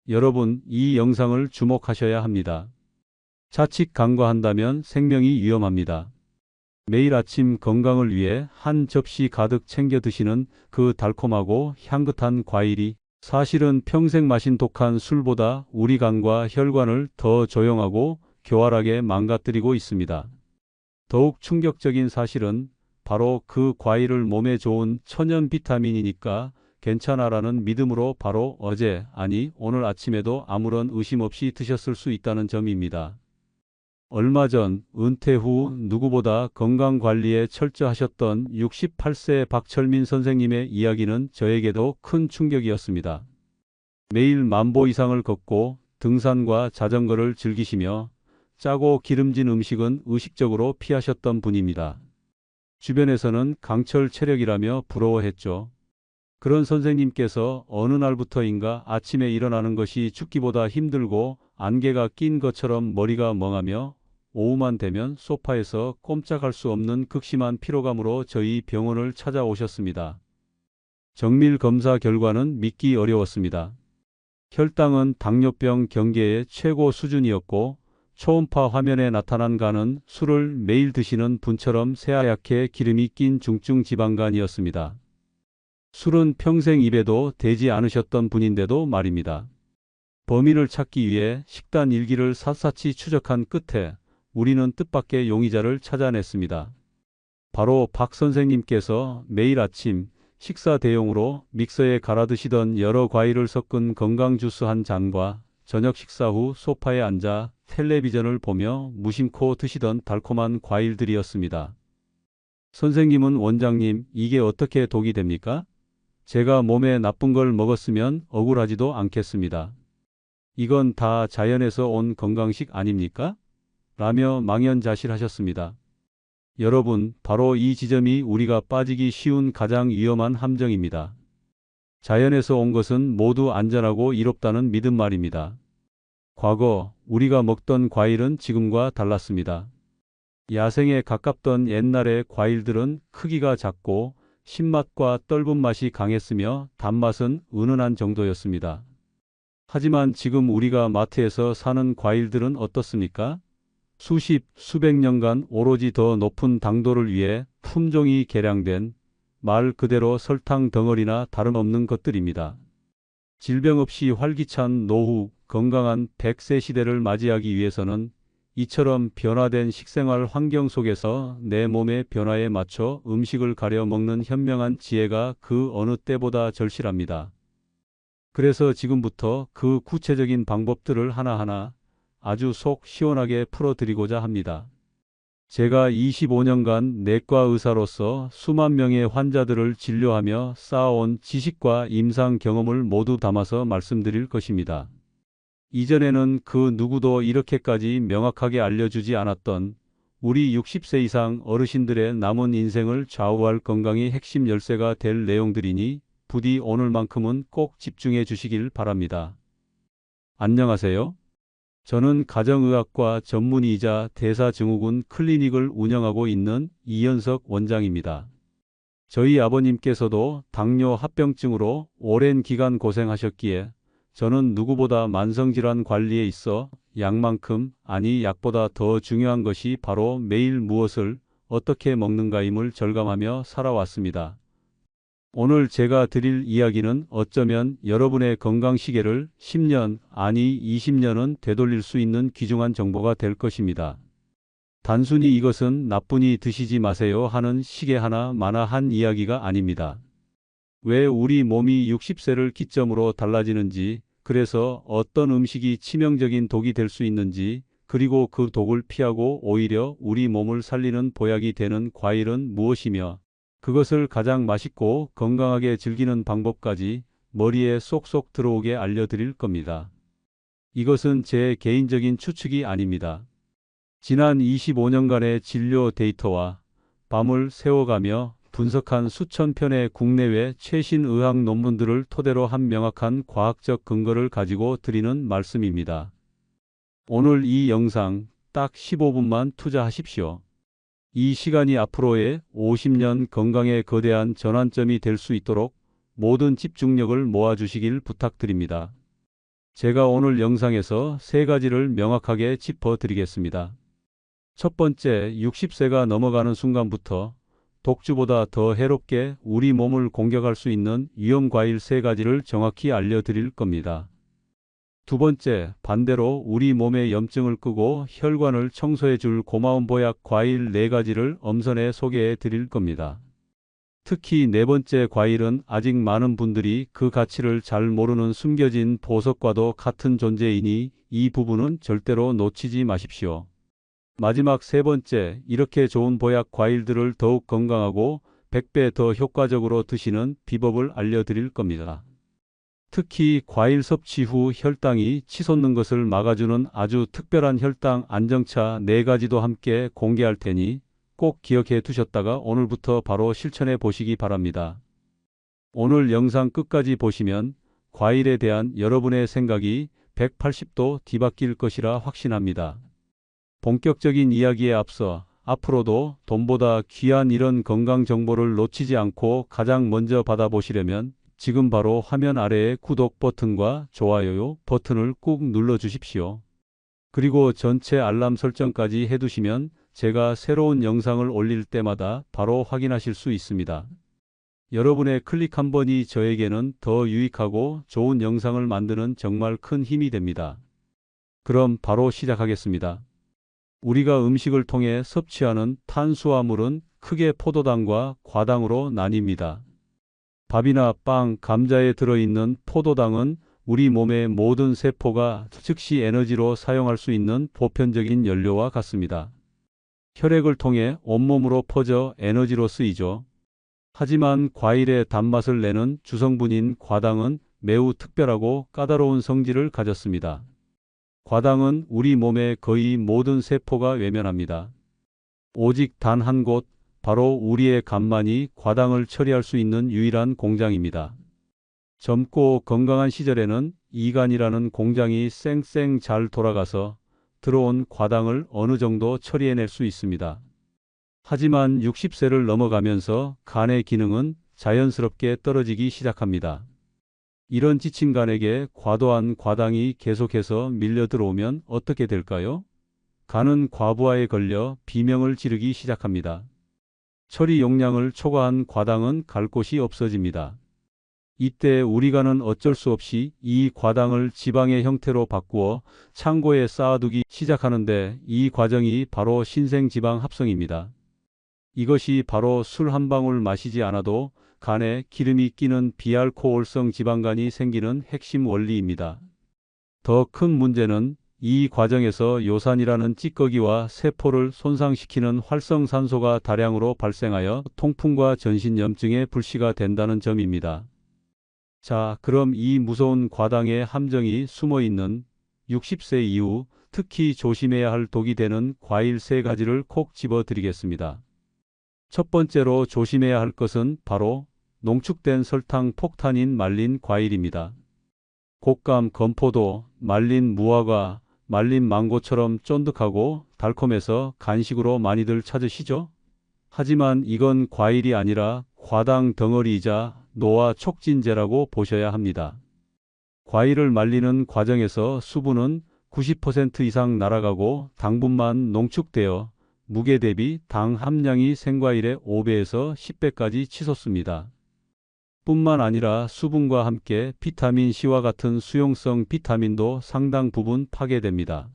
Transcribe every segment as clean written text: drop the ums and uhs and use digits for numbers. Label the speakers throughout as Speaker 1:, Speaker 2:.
Speaker 1: 여러분, 이 영상을 주목하셔야 합니다. 자칫 간과한다면 생명이 위험합니다. 매일 아침 건강을 위해 한 접시 가득 챙겨 드시는 그 달콤하고 향긋한 과일이 사실은 평생 마신 독한 술보다 우리 간과 혈관을 더 조용하고 교활하게 망가뜨리고 있습니다. 더욱 충격적인 사실은 바로 그 과일을 몸에 좋은 천연 비타민이니까 괜찮아라는 믿음으로 바로 어제, 아니 오늘 아침에도 아무런 의심 없이 드셨을 수 있다는 점입니다. 얼마 전 은퇴 후 누구보다 건강관리에 철저하셨던 68세 박철민 선생님의 이야기는 저에게도 큰 충격이었습니다. 매일 10,000보 이상을 걷고 등산과 자전거를 즐기시며 짜고 기름진 음식은 의식적으로 피하셨던 분입니다. 주변에서는 강철 체력이라며 부러워했죠. 그런 선생님께서 어느 날부터인가 아침에 일어나는 것이 죽기보다 힘들고 안개가 낀 것처럼 머리가 멍하며 오후만 되면 소파에서 꼼짝할 수 없는 극심한 피로감으로 저희 병원을 찾아오셨습니다. 정밀 검사 결과는 믿기 어려웠습니다. 혈당은 당뇨병 경계의 최고 수준이었고 초음파 화면에 나타난 간은 술을 매일 드시는 분처럼 새하얗게 기름이 낀 중증 지방간이었습니다. 술은 평생 입에도 대지 않으셨던 분인데도 말입니다. 범인을 찾기 위해 식단 일기를 샅샅이 추적한 끝에 우리는 뜻밖의 용의자를 찾아냈습니다. 바로 박 선생님께서 매일 아침 식사 대용으로 믹서에 갈아 드시던 여러 과일을 섞은 건강 주스 한 잔과 저녁 식사 후 소파에 앉아 텔레비전을 보며 무심코 드시던 달콤한 과일들이었습니다. 선생님은 원장님, 이게 어떻게 독이 됩니까? 제가 몸에 나쁜 걸 먹었으면 억울하지도 않겠습니다. 이건 다 자연에서 온 건강식 아닙니까? 라며 망연자실하셨습니다. 여러분, 바로 이 지점이 우리가 빠지기 쉬운 가장 위험한 함정입니다. 자연에서 온 것은 모두 안전하고 이롭다는 믿음 말입니다. 과거 우리가 먹던 과일은 지금과 달랐습니다. 야생에 가깝던 옛날의 과일들은 크기가 작고 신맛과 떫은 맛이 강했으며 단맛은 은은한 정도였습니다. 하지만 지금 우리가 마트에서 사는 과일들은 어떻습니까? 수십, 수백 년간 오로지 더 높은 당도를 위해 품종이 개량된 말 그대로 설탕 덩어리나 다름없는 것들입니다. 질병 없이 활기찬 노후, 건강한 100세 시대를 맞이하기 위해서는 이처럼 변화된 식생활 환경 속에서 내 몸의 변화에 맞춰 음식을 가려 먹는 현명한 지혜가 그 어느 때보다 절실합니다. 그래서 지금부터 그 구체적인 방법들을 하나하나 아주 속 시원하게 풀어드리고자 합니다. 제가 25년간 내과 의사로서 수만 명의 환자들을 진료하며 쌓아온 지식과 임상 경험을 모두 담아서 말씀드릴 것입니다. 이전에는 그 누구도 이렇게까지 명확하게 알려주지 않았던 우리 60세 이상 어르신들의 남은 인생을 좌우할 건강의 핵심 열쇠가 될 내용들이니 부디 오늘만큼은 꼭 집중해 주시길 바랍니다. 안녕하세요. 저는 가정의학과 전문의이자 대사증후군 클리닉을 운영하고 있는 이현석 원장입니다. 저희 아버님께서도 당뇨 합병증으로 오랜 기간 고생하셨기에 저는 누구보다 만성질환 관리에 있어 약만큼, 아니 약보다 더 중요한 것이 바로 매일 무엇을 어떻게 먹는가임을 절감하며 살아왔습니다. 오늘 제가 드릴 이야기는 어쩌면 여러분의 건강 시계를 10년, 아니 20년은 되돌릴 수 있는 귀중한 정보가 될 것입니다. 단순히 이것은 나쁘니 드시지 마세요 하는 시계 하나마나 한 이야기가 아닙니다. 왜 우리 몸이 60세를 기점으로 달라지는지, 그래서 어떤 음식이 치명적인 독이 될 수 있는지, 그리고 그 독을 피하고 오히려 우리 몸을 살리는 보약이 되는 과일은 무엇이며, 그것을 가장 맛있고 건강하게 즐기는 방법까지 머리에 쏙쏙 들어오게 알려드릴 겁니다. 이것은 제 개인적인 추측이 아닙니다. 지난 25년간의 진료 데이터와 밤을 새워가며 분석한 수천 편의 국내외 최신 의학 논문들을 토대로 한 명확한 과학적 근거를 가지고 드리는 말씀입니다. 오늘 이 영상 딱 15분만 투자하십시오. 이 시간이 앞으로의 50년 건강의 거대한 전환점이 될 수 있도록 모든 집중력을 모아주시길 부탁드립니다. 제가 오늘 영상에서 세 가지를 명확하게 짚어드리겠습니다. 첫 번째, 60세가 넘어가는 순간부터 독주보다 더 해롭게 우리 몸을 공격할 수 있는 위험 과일 세 가지를 정확히 알려드릴 겁니다. 두 번째, 반대로 우리 몸의 염증을 끄고 혈관을 청소해 줄 고마운 보약 과일 네 가지를 엄선해 소개해 드릴 겁니다. 특히 네 번째 과일은 아직 많은 분들이 그 가치를 잘 모르는 숨겨진 보석과도 같은 존재이니 이 부분은 절대로 놓치지 마십시오. 마지막 세 번째, 이렇게 좋은 보약 과일들을 더욱 건강하고 100배 더 효과적으로 드시는 비법을 알려드릴 겁니다. 특히 과일 섭취 후 혈당이 치솟는 것을 막아주는 아주 특별한 혈당 안정차 네 가지도 함께 공개할 테니 꼭 기억해 두셨다가 오늘부터 바로 실천해 보시기 바랍니다. 오늘 영상 끝까지 보시면 과일에 대한 여러분의 생각이 180도 뒤바뀔 것이라 확신합니다. 본격적인 이야기에 앞서 앞으로도 돈보다 귀한 이런 건강 정보를 놓치지 않고 가장 먼저 받아보시려면 지금 바로 화면 아래의 구독 버튼과 좋아요 버튼을 꾹 눌러 주십시오. 그리고 전체 알람 설정까지 해두시면 제가 새로운 영상을 올릴 때마다 바로 확인하실 수 있습니다. 여러분의 클릭 한 번이 저에게는 더 유익하고 좋은 영상을 만드는 정말 큰 힘이 됩니다. 그럼 바로 시작하겠습니다. 우리가 음식을 통해 섭취하는 탄수화물은 크게 포도당과 과당으로 나뉩니다. 밥이나 빵, 감자에 들어있는 포도당은 우리 몸의 모든 세포가 즉시 에너지로 사용할 수 있는 보편적인 연료와 같습니다. 혈액을 통해 온몸으로 퍼져 에너지로 쓰이죠. 하지만 과일의 단맛을 내는 주성분인 과당은 매우 특별하고 까다로운 성질을 가졌습니다. 과당은 우리 몸의 거의 모든 세포가 외면합니다. 오직 단 한 곳, 바로 우리의 간만이 과당을 처리할 수 있는 유일한 공장입니다. 젊고 건강한 시절에는 이간이라는 공장이 쌩쌩 잘 돌아가서 들어온 과당을 어느 정도 처리해낼 수 있습니다. 하지만 60세를 넘어가면서 간의 기능은 자연스럽게 떨어지기 시작합니다. 이런 지친 간에게 과도한 과당이 계속해서 밀려 들어오면 어떻게 될까요? 간은 과부하에 걸려 비명을 지르기 시작합니다. 처리 용량을 초과한 과당은 갈 곳이 없어집니다. 이때 우리 간은 어쩔 수 없이 이 과당을 지방의 형태로 바꾸어 창고에 쌓아두기 시작하는데 이 과정이 바로 신생지방 합성입니다. 이것이 바로 술 한 방울 마시지 않아도 간에 기름이 끼는 비알코올성 지방간이 생기는 핵심 원리입니다. 더 큰 문제는 이 과정에서 요산이라는 찌꺼기와 세포를 손상시키는 활성산소가 다량으로 발생하여 통풍과 전신염증의 불씨가 된다는 점입니다. 자, 그럼 이 무서운 과당의 함정이 숨어있는 60세 이후 특히 조심해야 할 독이 되는 과일 세 가지를 콕 집어드리겠습니다. 첫 번째로 조심해야 할 것은 바로 농축된 설탕 폭탄인 말린 과일입니다. 곶감, 건포도, 말린 무화과, 말린 망고처럼 쫀득하고 달콤해서 간식으로 많이들 찾으시죠? 하지만 이건 과일이 아니라 과당 덩어리이자 노화 촉진제라고 보셔야 합니다. 과일을 말리는 과정에서 수분은 90% 이상 날아가고 당분만 농축되어 무게 대비 당 함량이 생과일의 5배에서 10배까지 치솟습니다. 뿐만 아니라 수분과 함께 비타민C와 같은 수용성 비타민도 상당 부분 파괴됩니다.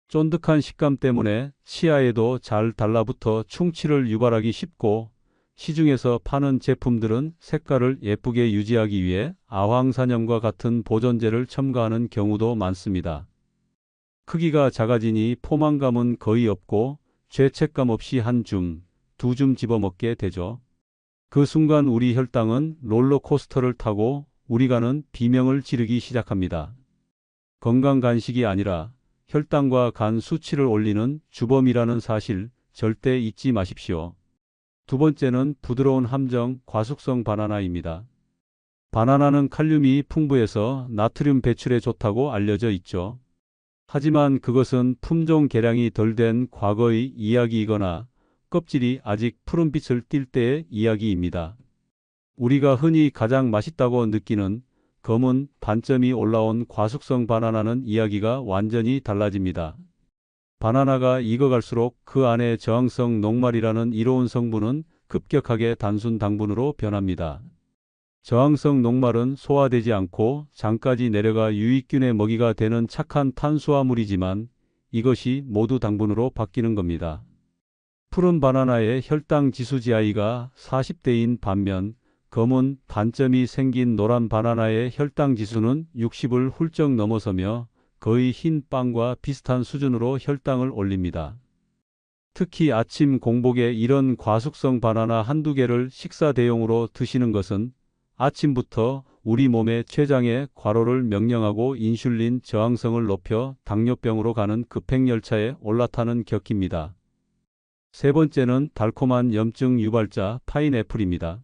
Speaker 1: 쫀득한 식감 때문에 치아에도 잘 달라붙어 충치를 유발하기 쉽고 시중에서 파는 제품들은 색깔을 예쁘게 유지하기 위해 아황산염과 같은 보존제를 첨가하는 경우도 많습니다. 크기가 작아지니 포만감은 거의 없고 죄책감 없이 한 줌, 두 줌 집어먹게 되죠. 그 순간 우리 혈당은 롤러코스터를 타고 우리 간은 비명을 지르기 시작합니다. 건강 간식이 아니라 혈당과 간 수치를 올리는 주범이라는 사실 절대 잊지 마십시오. 두 번째는 부드러운 함정 과숙성 바나나입니다. 바나나는 칼륨이 풍부해서 나트륨 배출에 좋다고 알려져 있죠. 하지만 그것은 품종 개량이 덜 된 과거의 이야기이거나 껍질이 아직 푸른빛을 띌 때의 이야기입니다. 우리가 흔히 가장 맛있다고 느끼는 검은 반점이 올라온 과숙성 바나나는 이야기가 완전히 달라집니다. 바나나가 익어갈수록 그 안에 저항성 녹말이라는 이로운 성분은 급격하게 단순 당분으로 변합니다. 저항성 녹말은 소화되지 않고 장까지 내려가 유익균의 먹이가 되는 착한 탄수화물이지만 이것이 모두 당분으로 바뀌는 겁니다. 푸른 바나나의 혈당 지수 GI가 40대인 반면 검은 반점이 생긴 노란 바나나의 혈당 지수는 60을 훌쩍 넘어서며 거의 흰 빵과 비슷한 수준으로 혈당을 올립니다. 특히 아침 공복에 이런 과숙성 바나나 한두 개를 식사 대용으로 드시는 것은 아침부터 우리 몸의 췌장에 과로를 명령하고 인슐린 저항성을 높여 당뇨병으로 가는 급행열차에 올라타는 격입니다. 세 번째는 달콤한 염증 유발자 파인애플입니다.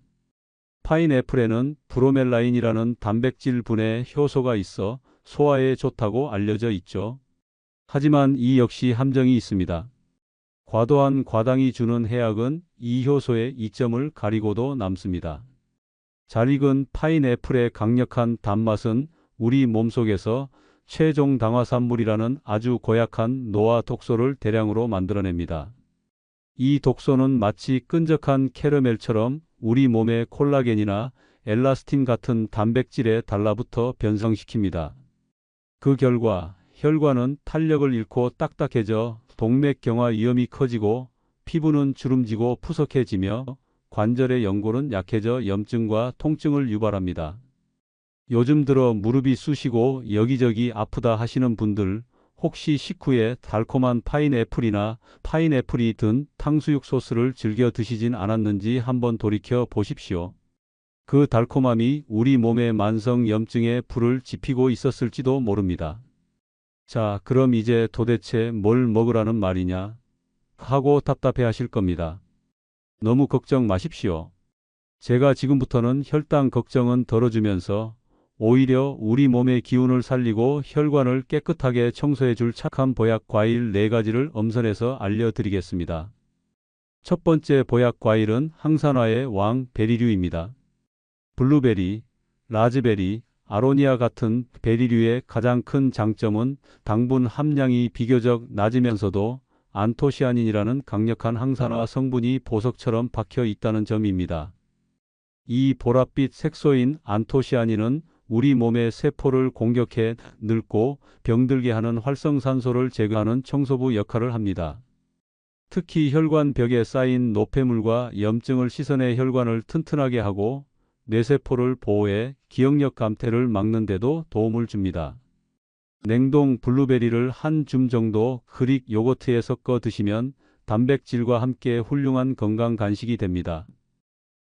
Speaker 1: 파인애플에는 브로멜라인이라는 단백질 분해 효소가 있어 소화에 좋다고 알려져 있죠. 하지만 이 역시 함정이 있습니다. 과도한 과당이 주는 해악은 이 효소의 이점을 가리고도 남습니다. 잘 익은 파인애플의 강력한 단맛은 우리 몸속에서 최종 당화산물이라는 아주 고약한 노화 독소를 대량으로 만들어냅니다. 이 독소는 마치 끈적한 캐러멜처럼 우리 몸의 콜라겐이나 엘라스틴 같은 단백질에 달라붙어 변성시킵니다. 그 결과 혈관은 탄력을 잃고 딱딱해져 동맥경화 위험이 커지고 피부는 주름지고 푸석해지며 관절의 연골은 약해져 염증과 통증을 유발합니다. 요즘 들어 무릎이 쑤시고 여기저기 아프다 하시는 분들, 혹시 식후에 달콤한 파인애플이나 파인애플이 든 탕수육 소스를 즐겨 드시진 않았는지 한번 돌이켜 보십시오. 그 달콤함이 우리 몸의 만성 염증에 불을 지피고 있었을지도 모릅니다. 자, 그럼 이제 도대체 뭘 먹으라는 말이냐 하고 답답해 하실 겁니다. 너무 걱정 마십시오. 제가 지금부터는 혈당 걱정은 덜어주면서 오히려 우리 몸의 기운을 살리고 혈관을 깨끗하게 청소해 줄 착한 보약 과일 4가지를 엄선해서 알려드리겠습니다. 첫 번째 보약 과일은 항산화의 왕 베리류입니다. 블루베리, 라즈베리, 아로니아 같은 베리류의 가장 큰 장점은 당분 함량이 비교적 낮으면서도 안토시아닌이라는 강력한 항산화 성분이 보석처럼 박혀 있다는 점입니다. 이 보랏빛 색소인 안토시아닌은 우리 몸의 세포를 공격해 늙고 병들게 하는 활성산소를 제거하는 청소부 역할을 합니다. 특히 혈관 벽에 쌓인 노폐물과 염증을 씻어내 혈관을 튼튼하게 하고 뇌세포를 보호해 기억력 감퇴를 막는 데도 도움을 줍니다. 냉동 블루베리를 한 줌 정도 그릭 요거트에 섞어 드시면 단백질과 함께 훌륭한 건강 간식이 됩니다.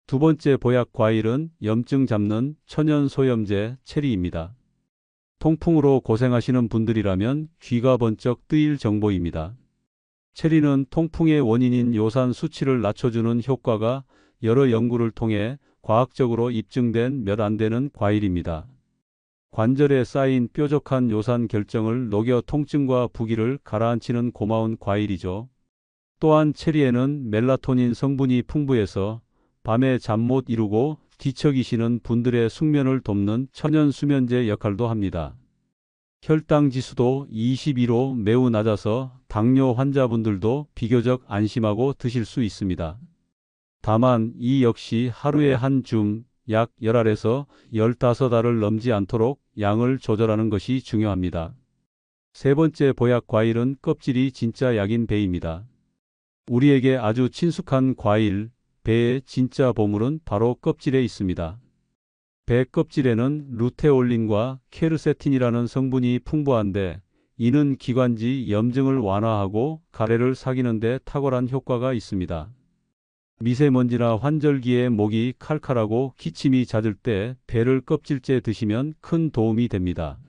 Speaker 1: 두 번째 보약 과일은 염증 잡는 천연 소염제 체리입니다. 통풍으로 고생하시는 분들이라면 귀가 번쩍 뜨일 정보입니다. 체리는 통풍의 원인인 요산 수치를 낮춰주는 효과가 여러 연구를 통해 과학적으로 입증된 몇 안 되는 과일입니다. 관절에 쌓인 뾰족한 요산 결정을 녹여 통증과 부기를 가라앉히는 고마운 과일이죠. 또한 체리에는 멜라토닌 성분이 풍부해서 밤에 잠 못 이루고 뒤척이시는 분들의 숙면을 돕는 천연 수면제 역할도 합니다. 혈당 지수도 22로 매우 낮아서 당뇨 환자분들도 비교적 안심하고 드실 수 있습니다. 다만 이 역시 하루에 한 줌, 약 10알에서 15알을 넘지 않도록 양을 조절하는 것이 중요합니다. 세 번째 보약 과일은 껍질이 진짜 약인 배입니다. 우리에게 아주 친숙한 과일, 배의 진짜 보물은 바로 껍질에 있습니다. 배 껍질에는 루테올린과 케르세틴이라는 성분이 풍부한데 이는 기관지 염증을 완화하고 가래를 삭이는 데 탁월한 효과가 있습니다. 미세먼지나 환절기에 목이 칼칼하고 기침이 잦을 때 배를 껍질째 드시면 큰 도움이 됩니다.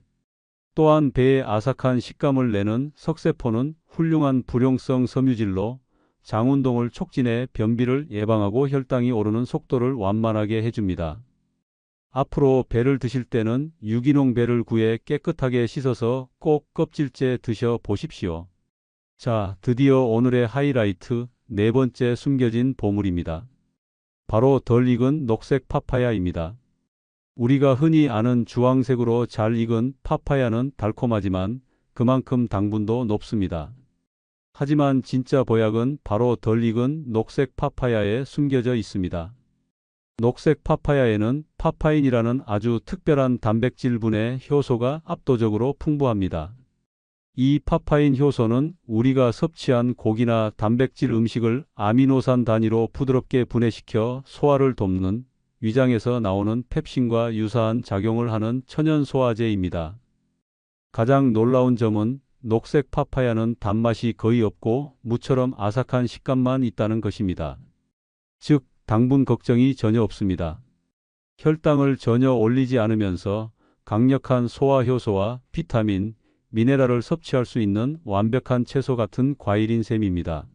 Speaker 1: 또한 배의 아삭한 식감을 내는 석쇠포는 훌륭한 불용성 섬유질로 장운동을 촉진해 변비를 예방하고 혈당이 오르는 속도를 완만하게 해줍니다. 앞으로 배를 드실 때는 유기농 배를 구해 깨끗하게 씻어서 꼭 껍질째 드셔 보십시오. 자, 드디어 오늘의 하이라이트, 네 번째 숨겨진 보물입니다. 바로 덜 익은 녹색 파파야입니다. 우리가 흔히 아는 주황색으로 잘 익은 파파야는 달콤하지만 그만큼 당분도 높습니다. 하지만 진짜 보약은 바로 덜 익은 녹색 파파야에 숨겨져 있습니다. 녹색 파파야에는 파파인이라는 아주 특별한 단백질분해 효소가 압도적으로 풍부합니다. 이 파파인 효소는 우리가 섭취한 고기나 단백질 음식을 아미노산 단위로 부드럽게 분해시켜 소화를 돕는 위장에서 나오는 펩신과 유사한 작용을 하는 천연 소화제입니다. 가장 놀라운 점은 녹색 파파야는 단맛이 거의 없고 무처럼 아삭한 식감만 있다는 것입니다. 즉, 당분 걱정이 전혀 없습니다. 혈당을 전혀 올리지 않으면서 강력한 소화 효소와 비타민, 미네랄을 섭취할 수 있는 완벽한 채소 같은 과일인 셈입니다.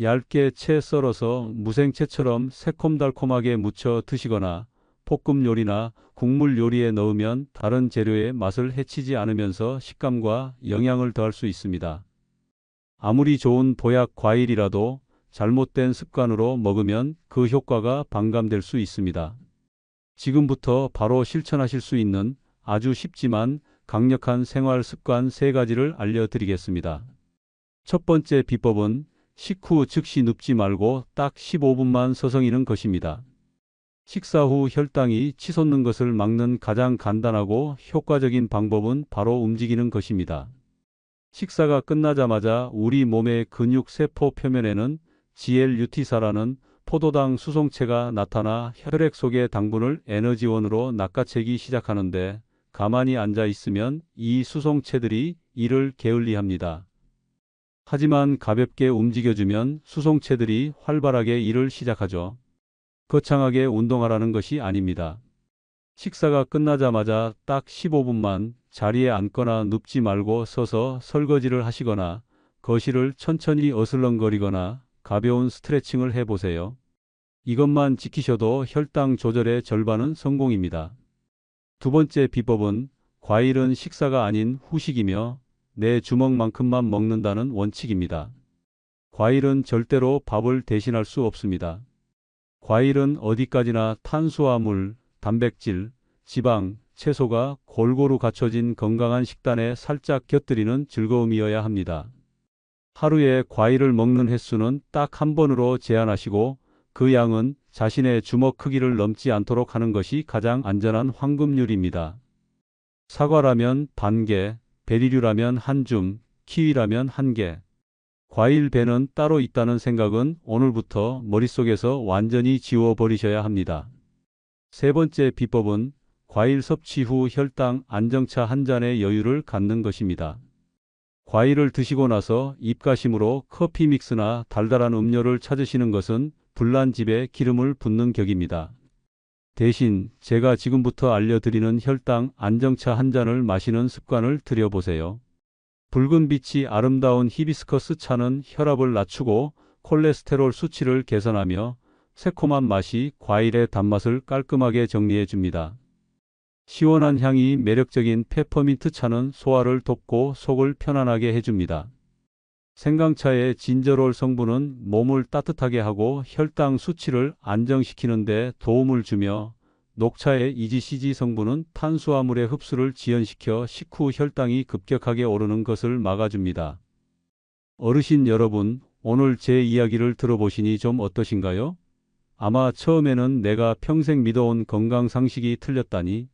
Speaker 1: 얇게 채 썰어서 무생채처럼 새콤달콤하게 무쳐 드시거나 볶음 요리나 국물 요리에 넣으면 다른 재료의 맛을 해치지 않으면서 식감과 영양을 더할 수 있습니다. 아무리 좋은 보약 과일이라도 잘못된 습관으로 먹으면 그 효과가 반감될 수 있습니다. 지금부터 바로 실천하실 수 있는 아주 쉽지만 강력한 생활 습관 3가지를 알려드리겠습니다. 첫 번째 비법은 식후 즉시 눕지 말고 딱 15분만 서성이는 것입니다. 식사 후 혈당이 치솟는 것을 막는 가장 간단하고 효과적인 방법은 바로 움직이는 것입니다. 식사가 끝나자마자 우리 몸의 근육 세포 표면에는 GLUT사라는 포도당 수송체가 나타나 혈액 속의 당분을 에너지원으로 낚아채기 시작하는데 가만히 앉아 있으면 이 수송체들이 이를 게을리합니다. 하지만 가볍게 움직여주면 수송체들이 활발하게 일을 시작하죠. 거창하게 운동하라는 것이 아닙니다. 식사가 끝나자마자 딱 15분만 자리에 앉거나 눕지 말고 서서 설거지를 하시거나 거실을 천천히 어슬렁거리거나 가벼운 스트레칭을 해보세요. 이것만 지키셔도 혈당 조절의 절반은 성공입니다. 두 번째 비법은 과일은 식사가 아닌 후식이며 내 주먹만큼만 먹는다는 원칙입니다. 과일은 절대로 밥을 대신할 수 없습니다. 과일은 어디까지나 탄수화물, 단백질, 지방, 채소가 골고루 갖춰진 건강한 식단에 살짝 곁들이는 즐거움이어야 합니다. 하루에 과일을 먹는 횟수는 딱 한 번으로 제한하시고 그 양은 자신의 주먹 크기를 넘지 않도록 하는 것이 가장 안전한 황금률입니다. 사과라면 반 개, 베리류라면 한 줌, 키위라면 한 개. 과일 배는 따로 있다는 생각은 오늘부터 머릿속에서 완전히 지워버리셔야 합니다. 세 번째 비법은 과일 섭취 후 혈당 안정차 한 잔의 여유를 갖는 것입니다. 과일을 드시고 나서 입가심으로 커피 믹스나 달달한 음료를 찾으시는 것은 불난 집에 기름을 붓는 격입니다. 대신 제가 지금부터 알려드리는 혈당 안정차 한 잔을 마시는 습관을 들여보세요. 붉은 빛이 아름다운 히비스커스 차는 혈압을 낮추고 콜레스테롤 수치를 개선하며 새콤한 맛이 과일의 단맛을 깔끔하게 정리해 줍니다. 시원한 향이 매력적인 페퍼민트 차는 소화를 돕고 속을 편안하게 해줍니다. 생강차의 진저롤 성분은 몸을 따뜻하게 하고 혈당 수치를 안정시키는 데 도움을 주며 녹차의 EGCG 성분은 탄수화물의 흡수를 지연시켜 식후 혈당이 급격하게 오르는 것을 막아줍니다. 어르신 여러분, 오늘 제 이야기를 들어보시니 좀 어떠신가요? 아마 처음에는 내가 평생 믿어온 건강 상식이 틀렸다니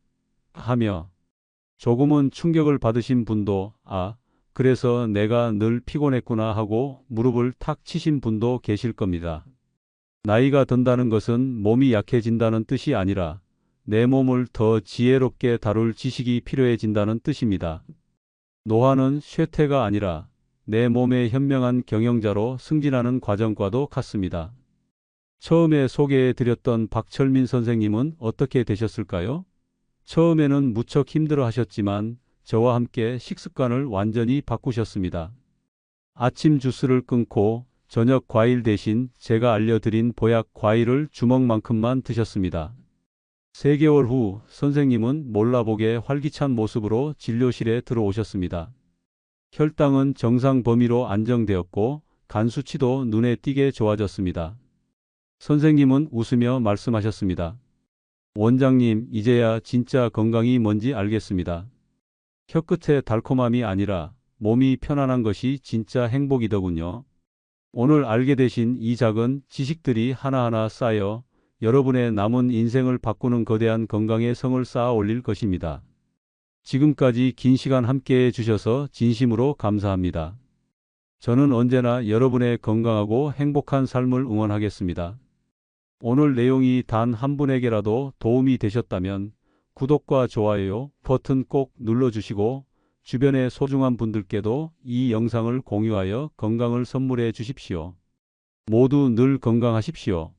Speaker 1: 하며 조금은 충격을 받으신 분도 그래서 내가 늘 피곤했구나 하고 무릎을 탁 치신 분도 계실 겁니다. 나이가 든다는 것은 몸이 약해진다는 뜻이 아니라 내 몸을 더 지혜롭게 다룰 지식이 필요해진다는 뜻입니다. 노화는 쇠퇴가 아니라 내 몸의 현명한 경영자로 승진하는 과정과도 같습니다. 처음에 소개해드렸던 박철민 선생님은 어떻게 되셨을까요? 처음에는 무척 힘들어 하셨지만 저와 함께 식습관을 완전히 바꾸셨습니다. 아침 주스를 끊고 저녁 과일 대신 제가 알려드린 보약 과일을 주먹만큼만 드셨습니다. 3개월 후 선생님은 몰라보게 활기찬 모습으로 진료실에 들어오셨습니다. 혈당은 정상 범위로 안정되었고 간 수치도 눈에 띄게 좋아졌습니다. 선생님은 웃으며 말씀하셨습니다. 원장님, 이제야 진짜 건강이 뭔지 알겠습니다. 혀끝의 달콤함이 아니라 몸이 편안한 것이 진짜 행복이더군요. 오늘 알게 되신 이 작은 지식들이 하나하나 쌓여 여러분의 남은 인생을 바꾸는 거대한 건강의 성을 쌓아 올릴 것입니다. 지금까지 긴 시간 함께 해주셔서 진심으로 감사합니다. 저는 언제나 여러분의 건강하고 행복한 삶을 응원하겠습니다. 오늘 내용이 단 한 분에게라도 도움이 되셨다면 구독과 좋아요 버튼 꼭 눌러주시고 주변의 소중한 분들께도 이 영상을 공유하여 건강을 선물해 주십시오. 모두 늘 건강하십시오.